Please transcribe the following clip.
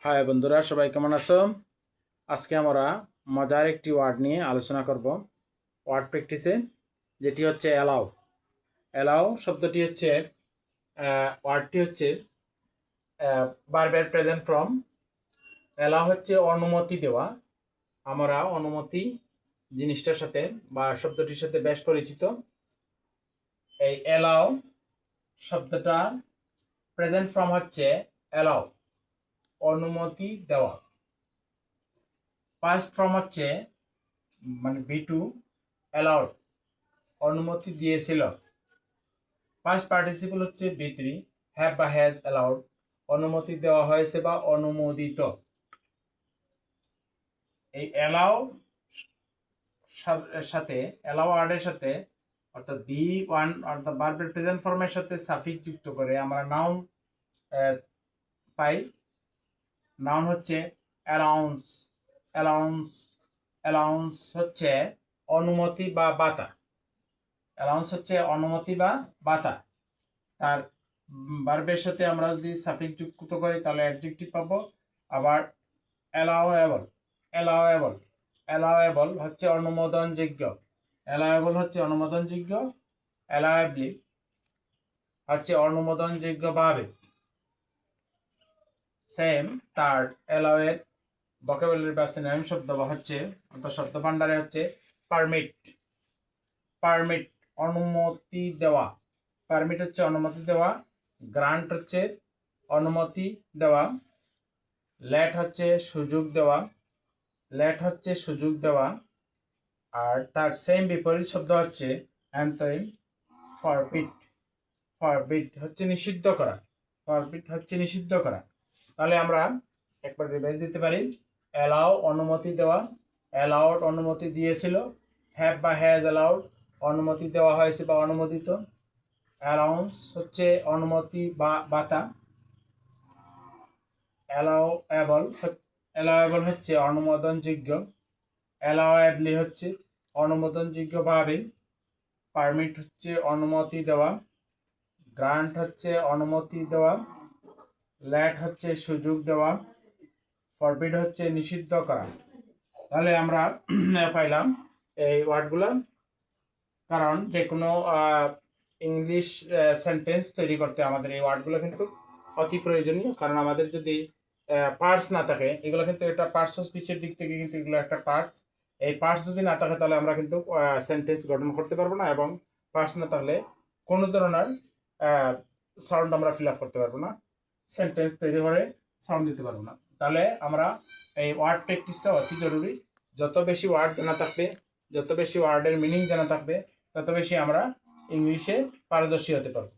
High বন্ধুরা, সবাই কেমন আছো? আজকে আমরা মজার একটি ওয়ার্ড নিয়ে আলোচনা করব ওয়ার্ড প্র্যাকটিসে, যেটি হচ্ছে অ্যালাউ। অ্যালাউ শব্দটি হচ্ছে ওয়ার্ডটি হচ্ছে ভার্বের প্রেজেন্ট ফর্ম। অ্যালাউ হচ্ছে অনুমতি দেওয়া। আমরা অনুমতি জিনিসটার সাথে বা শব্দটির সাথে বেশ পরিচিত। এই অ্যালাউ শব্দটা প্রেজেন্ট ফর্ম হচ্ছে অ্যালাউ, অনুমতি দেওয়া। পাস্ট ফর্ম হচ্ছে মানে বি2, অ্যালাউড, অনুমতি দিয়েছিল। পাস্ট পার্টিসিপল হচ্ছে বি3, হ্যাভ বা হ্যাজ অ্যালাউড, অনুমতি দেওয়া হয়েছে বা অনুমোদিত। এই অ্যালাউ সাথে অ্যালাউ ওয়ার্ডের সাথে অর্থাৎ বি1 অর্থাৎ ভার্বের প্রেজেন্ট ফর্মের সাথে সাফিক্স যুক্ত করে আমরা নাউন পাই। নাউন হচ্ছে অ্যালাউন্স। অ্যালাউন্স অ্যালাউন্স হচ্ছে অনুমতি বা বাতা। অ্যালাউন্স হচ্ছে অনুমতি বা বাতা। তার ভার্বের সাথে আমরা যদি সাফিক্স যুক্ত করি তাহলে অ্যাডজেক্টিভ পাবো। আবার অ্যালাউয়েবল, অ্যালাউয়েবল অ্যালাউয়েবল হচ্ছে অনুমোদনযোগ্য। অ্যালাউয়েবল হচ্ছে অনুমোদনযোগ্য। অ্যালাউয়েবলি হচ্ছে অনুমোদনযোগ্যভাবে। সেম থার্ড অ্যালাউয়ের ভোকাবুলারি বা সিনোনিম শব্দ হচ্ছে অর্থাৎ শব্দ ভান্ডারে হচ্ছে পারমিট। পারমিট অনুমতি দেওয়া। পারমিট হচ্ছে অনুমতি দেওয়া। গ্রান্ট হচ্ছে অনুমতি দেওয়া। লেট হচ্ছে সুযোগ দেওয়া। লেট হচ্ছে সুযোগ দেওয়া। আর তার সেম বিপরীত শব্দ হচ্ছে অ্যান্থেম, ফরবিট। ফরবিট হচ্ছে নিষিদ্ধ করা। ফরবিট হচ্ছে নিষিদ্ধ করা। তাহলে আমরা একবার রিভাইজ দিতে পারি। অ্যালাউ অনুমতি দেওয়া, অ্যালাউড অনুমতি দিয়েছিল। হ্যাভ বা হ্যাজ অ্যালাউড অনুমতি দেওয়া হয়েছে বা অনুমোদিত। অ্যালাউন্স হচ্ছে অনুমতি বা বাতা। অ্যালাউয়েবল হচ্ছে অনুমোদনযোগ্য। অ্যালাউয়েবলি হচ্ছে অনুমোদনযোগ্যভাবে। পারমিট হচ্ছে অনুমতি দেওয়া। গ্রান্ট হচ্ছে অনুমতি দেওয়া। লেট হচ্ছে সুযোগ দেওয়া। ফরবিড হচ্ছে নিষিদ্ধ করা। তাহলে আমরা পাইলাম এই ওয়ার্ডগুলো। কারণ যে কোনো ইংলিশ সেন্টেন্স তৈরি করতে আমাদের এই ওয়ার্ডগুলো কিন্তু অতি প্রয়োজনীয়। কারণ আমাদের যদি পার্টস না থাকে, এগুলো কিন্তু এটা পার্টস অফ স্পিচের দিক থেকে কিন্তু এগুলো একটা পার্টস। এই পার্টস যদি না থাকে তাহলে আমরা কিন্তু সেন্টেন্স গঠন করতে পারবো না, এবং পার্টস না থাকলে কোনো ধরনের সাউন্ড আমরা ফিল আপ করতে পারবো না, সেন্টেন্স তৈরি করে সাউন্ড দিতে পারবো না। তাহলে আমরা এই ওয়ার্ড প্র্যাকটিসটা অতি জরুরি। যত বেশি ওয়ার্ড জানা থাকবে, যত বেশি ওয়ার্ডের মিনিং জানা থাকবে, তত বেশি আমরা ইংলিশে পারদর্শী হতে পারবো।